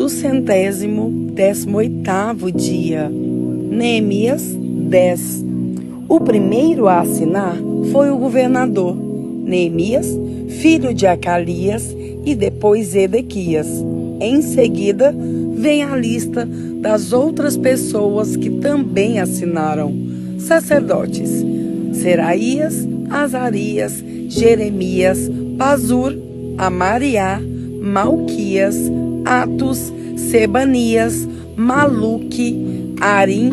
418º dia. Neemias 10. O primeiro a assinar foi o governador Neemias, filho de Acalias, e depois Edequias. Em seguida, vem a lista das outras pessoas que também assinaram: sacerdotes: Seraías, Azarias, Jeremias, Pazur, Amariá, Malquias, Atos, Sebanias, Maluque, Arim,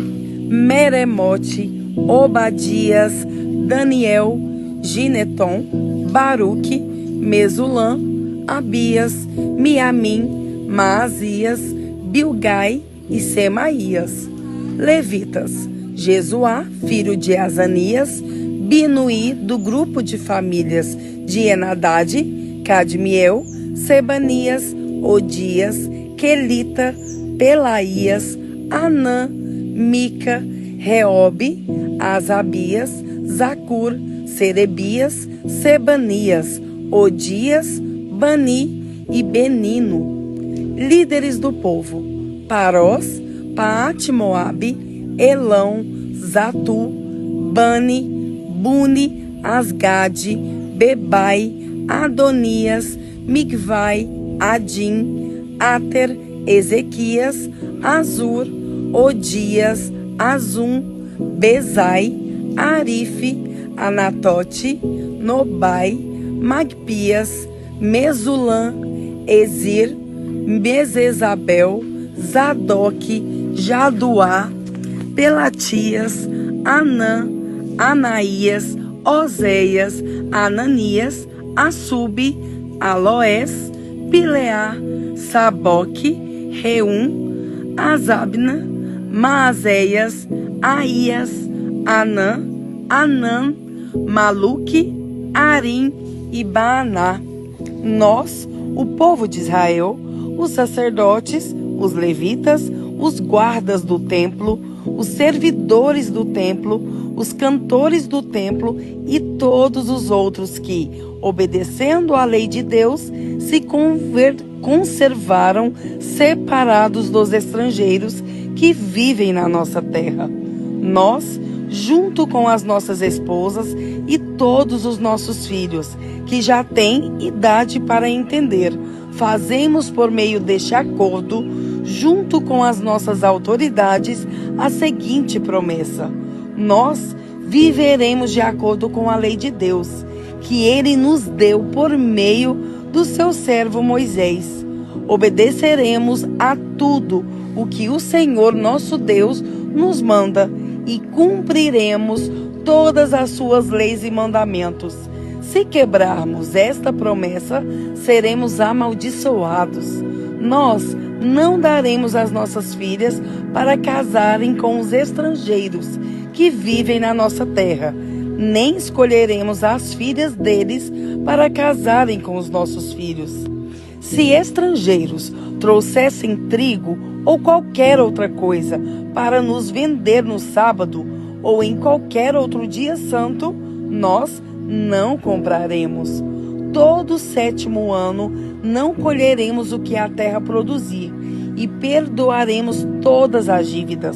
Meremote, Obadias, Daniel, Gineton, Baruque, Mesulam, Abias, Miamim, Maasias, Bilgai e Semaías. Levitas: Jesuá, filho de Azanias, Binuí, do grupo de famílias de Enadade, Cadmiel, Sebanias, Odias, Quelita, Pelaías, Anã, Mica, Reobe, Asabias, Zacur, Serebias, Sebanias, Odias, Bani e Benino. Líderes do povo: Parós, Paate-Moabe, Elão, Zatu, Bani, Buni, Asgade, Bebai, Adonias, Migvai, Adim, Ater, Ezequias, Azur, Odias, Azum, Bezai, Arife, Anatote, Nobai, Magpias, Mesulam, Ezir, Mesezabel, Zadok, Jaduá, Pelatias, Anã, Anaías, Oséias, Ananias, Assube, Aloés, Pileá, Saboque, Reum, Azabna, Maazéias, Aías, Anã, Anã, Maluque, Arim e Baaná. Nós, o povo de Israel, os sacerdotes, os levitas, os guardas do templo, os servidores do templo, os cantores do templo e todos os outros que, obedecendo à lei de Deus, se conservaram separados dos estrangeiros que vivem na nossa terra. Nós, junto com as nossas esposas e todos os nossos filhos, que já têm idade para entender, fazemos por meio deste acordo, junto com as nossas autoridades, a seguinte promessa: nós viveremos de acordo com a lei de Deus, que Ele nos deu por meio do seu servo Moisés. Obedeceremos a tudo o que o Senhor nosso Deus nos manda e cumpriremos todas as suas leis e mandamentos. Se quebrarmos esta promessa, seremos amaldiçoados. Nós não daremos as nossas filhas para casarem com os estrangeiros que vivem na nossa terra, nem escolheremos as filhas deles para casarem com os nossos filhos. Se estrangeiros trouxessem trigo ou qualquer outra coisa para nos vender no sábado ou em qualquer outro dia santo, nós não compraremos. Todo o 7º ano não colheremos o que a terra produzir e perdoaremos todas as dívidas.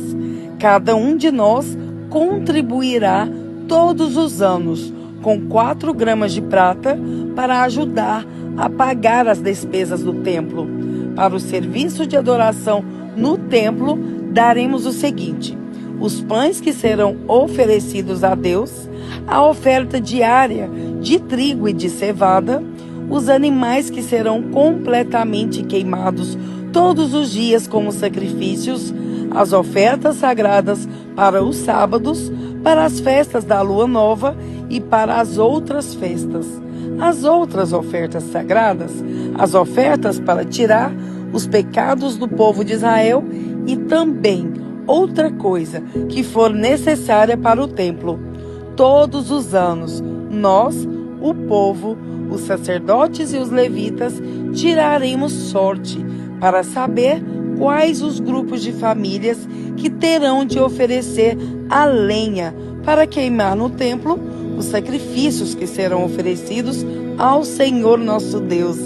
Cada um de nós contribuirá todos os anos com 4 gramas de prata para ajudar a pagar as despesas do templo. Para o serviço de adoração no templo, daremos o seguinte: os pães que serão oferecidos a Deus, a oferta diária de trigo e de cevada, os animais que serão completamente queimados todos os dias como sacrifícios, as ofertas sagradas para os sábados, para as festas da lua nova e para as outras festas. As outras ofertas sagradas, as ofertas para tirar os pecados do povo de Israel e também outra coisa que for necessária para o templo. Todos os anos, nós, o povo, os sacerdotes e os levitas, tiraremos sorte para saber quais os grupos de famílias que terão de oferecer a lenha para queimar no templo os sacrifícios que serão oferecidos ao Senhor nosso Deus,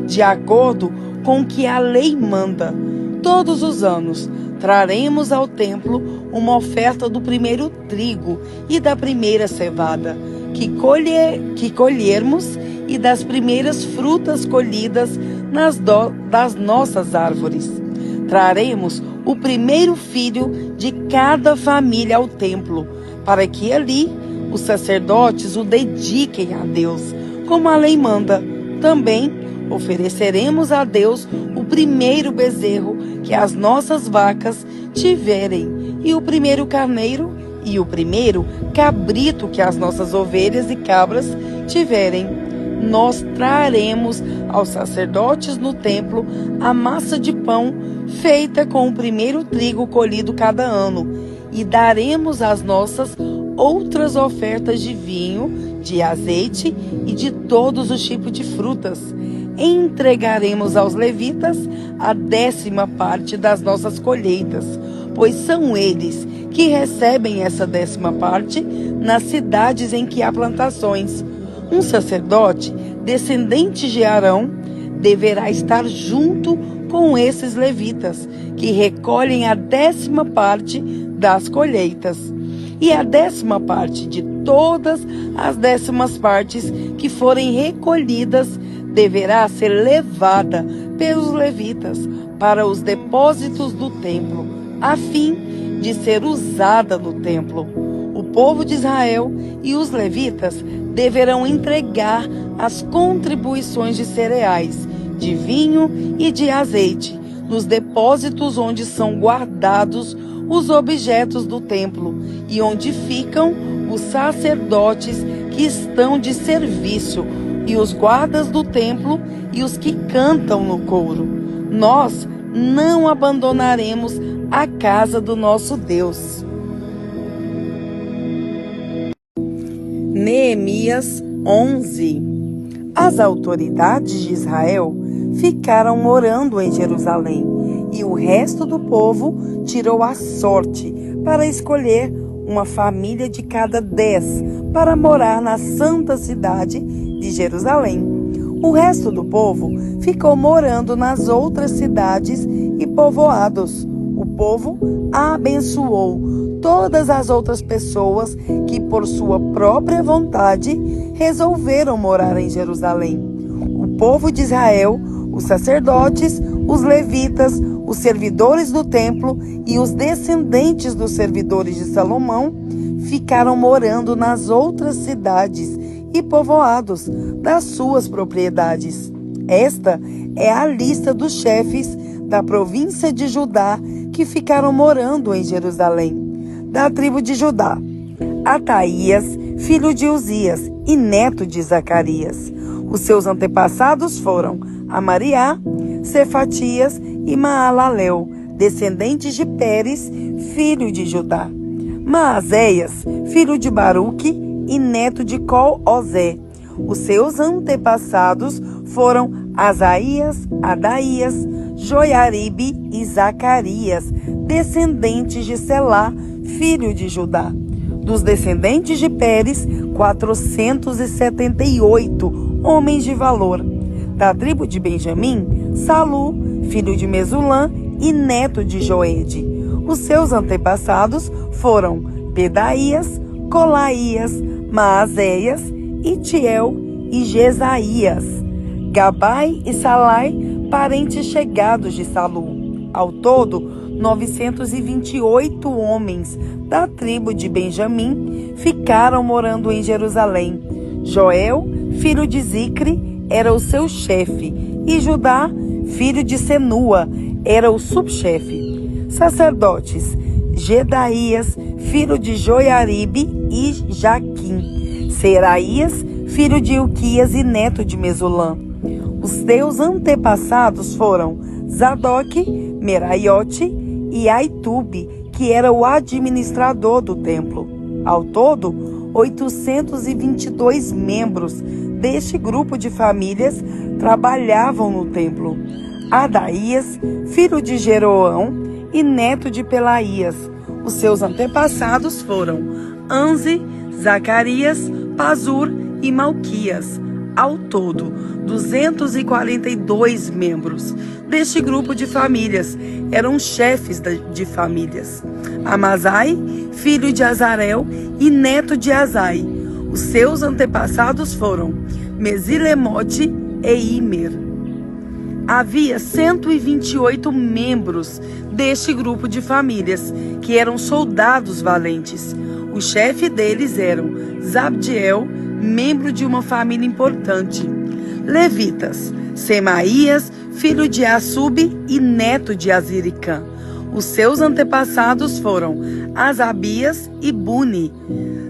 de acordo com o que a lei manda. Todos os anos traremos ao templo uma oferta do primeiro trigo e da primeira cevada que colhermos e das primeiras frutas colhidas das nossas árvores. Traremos o primeiro filho de cada família ao templo, para que ali os sacerdotes o dediquem a Deus, como a lei manda. Também ofereceremos a Deus o primeiro bezerro que as nossas vacas tiverem, e o primeiro carneiro e o primeiro cabrito que as nossas ovelhas e cabras tiverem. Nós traremos aos sacerdotes no templo a massa de pão feita com o primeiro trigo colhido cada ano, e daremos as nossas outras ofertas de vinho, de azeite e de todos os tipos de frutas. Entregaremos aos levitas a 10ª parte das nossas colheitas, pois são eles que recebem essa 10ª parte nas cidades em que há plantações. Um sacerdote, descendente de Arão, deverá estar junto com esses levitas, que recolhem a 10ª parte das colheitas. E a 10ª parte de todas as 10ª partes que forem recolhidas deverá ser levada pelos levitas para os depósitos do templo, a fim de ser usada no templo. O povo de Israel e os levitas deverão entregar as contribuições de cereais, de vinho e de azeite nos depósitos onde são guardados os objetos do templo e onde ficam os sacerdotes que estão de serviço e os guardas do templo e os que cantam no coro. Nós não abandonaremos a casa do nosso Deus. Neemias 11. As autoridades de Israel ficaram morando em Jerusalém, e o resto do povo tirou a sorte para escolher uma família de cada 10 para morar na santa cidade de Jerusalém. O resto do povo ficou morando nas outras cidades e povoados. O povo abençoou todas as outras pessoas que, por sua própria vontade, resolveram morar em Jerusalém. O povo de Israel, os sacerdotes, os levitas, os servidores do templo e os descendentes dos servidores de Salomão ficaram morando nas outras cidades e povoados das suas propriedades. Esta é a lista dos chefes da província de Judá que ficaram morando em Jerusalém. Da tribo de Judá: Ataías, filho de Uzias e neto de Zacarias. Os seus antepassados foram Amariá, Cefatias e Maalalel, descendentes de Pérez, filho de Judá. Maazéias, filho de Baruque e neto de Col-Ozé. Os seus antepassados foram Asaías, Adaías, Joiaribe e Zacarias, descendentes de Selá, filho de Judá. Dos descendentes de Pérez, 478 homens de valor. Da tribo de Benjamim, Salu, filho de Mesulã e neto de Joede. Os seus antepassados foram Pedaías, Colaías, Maazéias, Itiel e Jesaías. Gabai e Salai, parentes chegados de Salu. Ao todo, 928 homens da tribo de Benjamim ficaram morando em Jerusalém. Joel, filho de Zicre, era o seu chefe, e Judá, filho de Senua, era o subchefe. Sacerdotes: Gedaías, filho de Joiaribe e Jaquim. Seraías, filho de Ilquias e neto de Mesulã. Os seus antepassados foram Zadoque, Meraiote e Aitube, que era o administrador do templo. Ao todo, 822 membros deste grupo de famílias trabalhavam no templo. Adaías, filho de Jeroão e neto de Pelaías. Os seus antepassados foram Anze, Zacarias, Pazur e Malquias. Ao todo, 242 membros. deste grupo de famílias eram chefes de famílias: Amazai, filho de Azarel e neto de Azai. Os seus antepassados foram Mesilemote e Imer. Havia 128 membros deste grupo de famílias, que eram soldados valentes. O chefe deles era Zabdiel, membro de uma família importante. Levitas: Semaías, filho de Assub e neto de Aziricã. Os seus antepassados foram Asabias e Buni.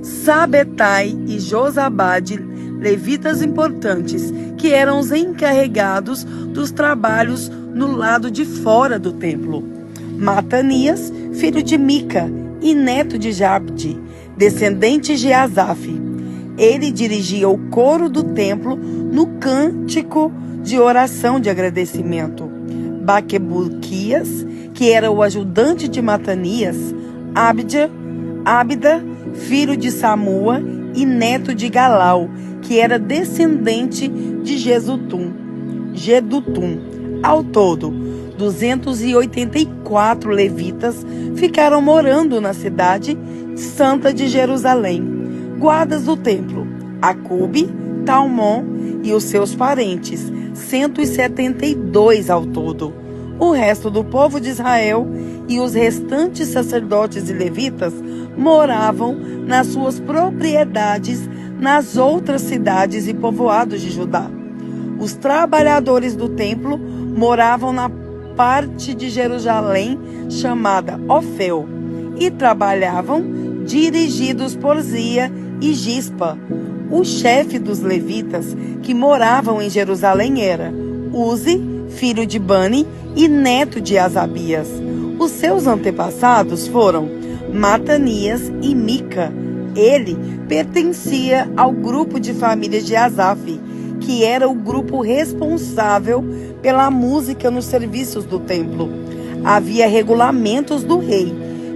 Sabetai e Josabade, levitas importantes, que eram os encarregados dos trabalhos no lado de fora do templo. Matanias, filho de Mica e neto de Jabde, descendente de Asaf. Ele dirigia o coro do templo no cântico de oração de agradecimento. Baquebuquias, que era o ajudante de Matanias. Abda, filho de Samua e neto de Galau, que era descendente de Gedutum. Ao todo, 284 levitas ficaram morando na cidade santa de Jerusalém. Guardas do templo: Acube, Talmon e os seus parentes, 172 ao todo. O resto do povo de Israel e os restantes sacerdotes e levitas moravam nas suas propriedades nas outras cidades e povoados de Judá. Os trabalhadores do templo moravam na parte de Jerusalém chamada Ofel e trabalhavam dirigidos por Zia e Gispa. O chefe dos levitas que moravam em Jerusalém era Uzi, filho de Bani e neto de Asabias. Os seus antepassados foram Matanias e Mica. Ele pertencia ao grupo de famílias de Asaf, que era o grupo responsável pela música nos serviços do templo. Havia regulamentos do rei,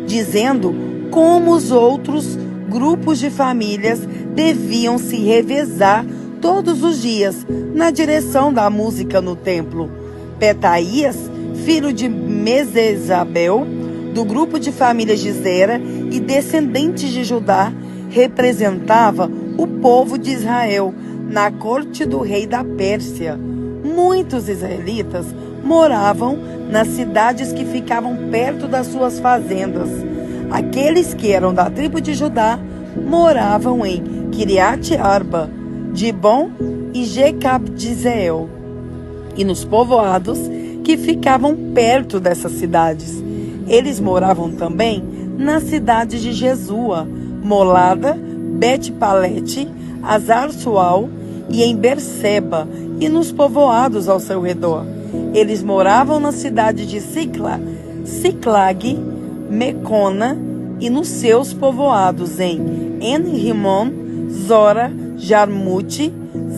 dizendo como os outros grupos de famílias deviam se revezar todos os dias na direção da música no templo. Petaías, filho de Mesezabel, do grupo de famílias de Zera e descendentes de Judá, representava o povo de Israel na corte do rei da Pérsia. Muitos israelitas moravam nas cidades que ficavam perto das suas fazendas. Aqueles que eram da tribo de Judá moravam em Kiriat Arba, Dibon e Jecabdizeel, e nos povoados que ficavam perto dessas cidades. Eles moravam também nas cidades de Jesua, Molada, Bet-Palete, Azar-Sual e em Berseba e nos povoados ao seu redor. Eles moravam na cidade de Siclag, Mecona e nos seus povoados em En-Rimon, Zora, Jarmute,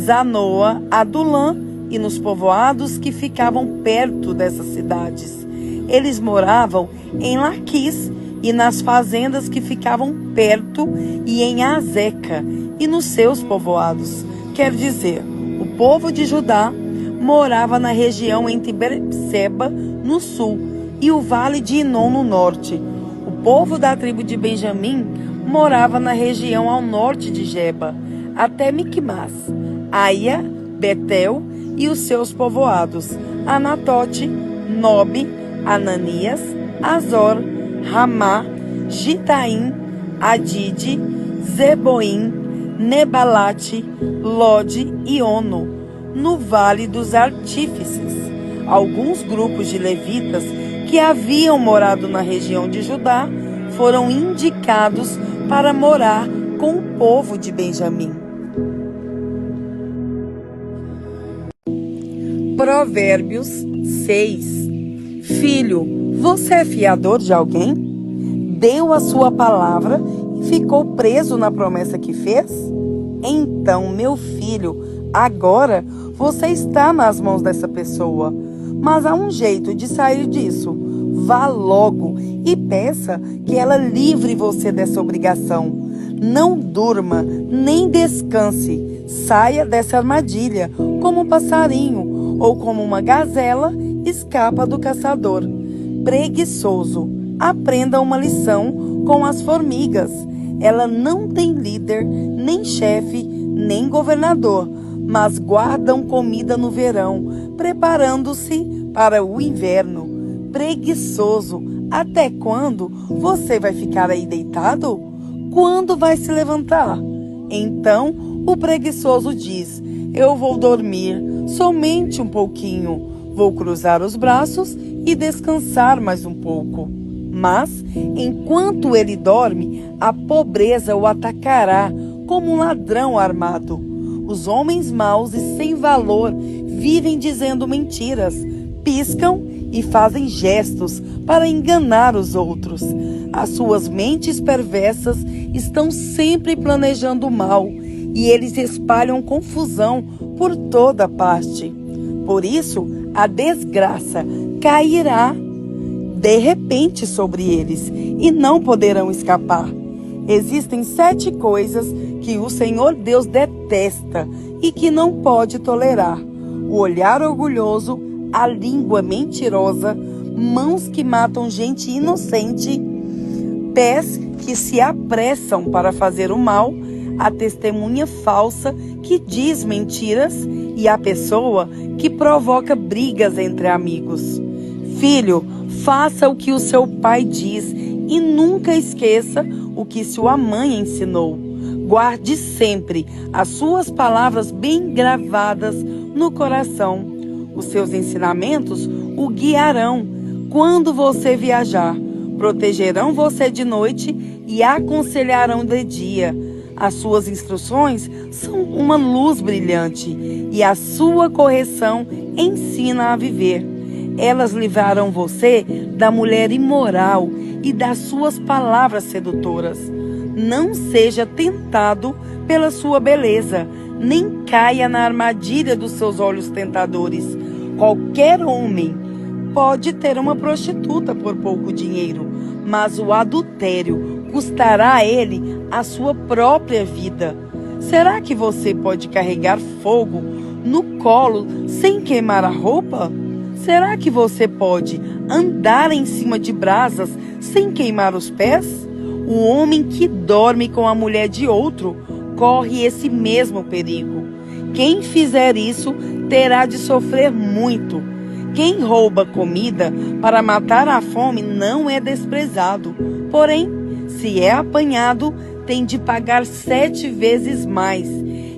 Zanoa, Adulã e nos povoados que ficavam perto dessas cidades. Eles moravam em Laquis e nas fazendas que ficavam perto e em Azeca e nos seus povoados. Quer dizer, o povo de Judá morava na região entre Berseba, no sul, e o vale de Inom, no norte. O povo da tribo de Benjamim morava na região ao norte de Geba, até Micmas, Aia, Betel e os seus povoados, Anatote, Nobe, Ananias, Azor, Ramá, Gitaim, Adide, Zeboim, Nebalate, Lode e Ono, no Vale dos Artífices. Alguns grupos de levitas que haviam morado na região de Judá foram indicados para morar com o povo de Benjamim. Provérbios 6. Filho, você é fiador de alguém? Deu a sua palavra e ficou preso na promessa que fez? Então, meu filho, agora você está nas mãos dessa pessoa. Mas há um jeito de sair disso. Vá logo e peça que ela livre você dessa obrigação. Não durma, nem descanse. Saia dessa armadilha como um passarinho ou como uma gazela escapa do caçador. Preguiçoso, aprenda uma lição com as formigas. Ela não tem líder, nem chefe, nem governador, mas guardam comida no verão, preparando-se para o inverno. Preguiçoso, até quando você vai ficar aí deitado? Quando vai se levantar? Então o preguiçoso diz: eu vou dormir somente um pouquinho, vou cruzar os braços e descansar mais um pouco. Mas, enquanto ele dorme, a pobreza o atacará como um ladrão armado. Os homens maus e sem valor vivem dizendo mentiras, piscam e fazem gestos para enganar os outros. As suas mentes perversas estão sempre planejando o mal e eles espalham confusão por toda parte. Por isso, a desgraça cairá de repente sobre eles e não poderão escapar. Existem 7 coisas que o Senhor Deus detesta e que não pode tolerar: o olhar orgulhoso, a língua mentirosa, mãos que matam gente inocente, pés que se apressam para fazer o mal, a testemunha falsa que diz mentiras e a pessoa que provoca brigas entre amigos. Filho, faça o que o seu pai diz e nunca esqueça o que sua mãe ensinou. Guarde sempre as suas palavras bem gravadas no coração. Os seus ensinamentos o guiarão quando você viajar. Protegerão você de noite e aconselharão de dia. As suas instruções são uma luz brilhante e a sua correção ensina a viver. Elas livrarão você da mulher imoral e das suas palavras sedutoras. Não seja tentado pela sua beleza, nem caia na armadilha dos seus olhos tentadores. Qualquer homem pode ter uma prostituta por pouco dinheiro, mas o adultério custará a ele a sua própria vida. Será que você pode carregar fogo no colo sem queimar a roupa? Será que você pode andar em cima de brasas sem queimar os pés? O homem que dorme com a mulher de outro corre esse mesmo perigo. Quem fizer isso terá de sofrer muito. Quem rouba comida para matar a fome não é desprezado. Porém, se é apanhado, tem de pagar 7 vezes mais.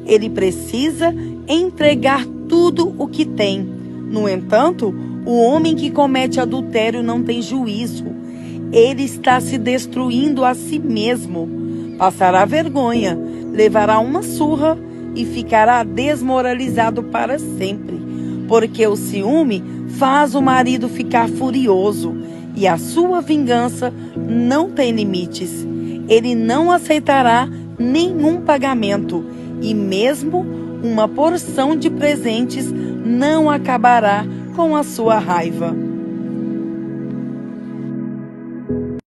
Ele precisa entregar tudo o que tem. No entanto, o homem que comete adultério não tem juízo. Ele está se destruindo a si mesmo. Passará vergonha, levará uma surra e ficará desmoralizado para sempre. Porque o ciúme faz o marido ficar furioso e a sua vingança não tem limites. Ele não aceitará nenhum pagamento e mesmo uma porção de presentes não acabará com a sua raiva.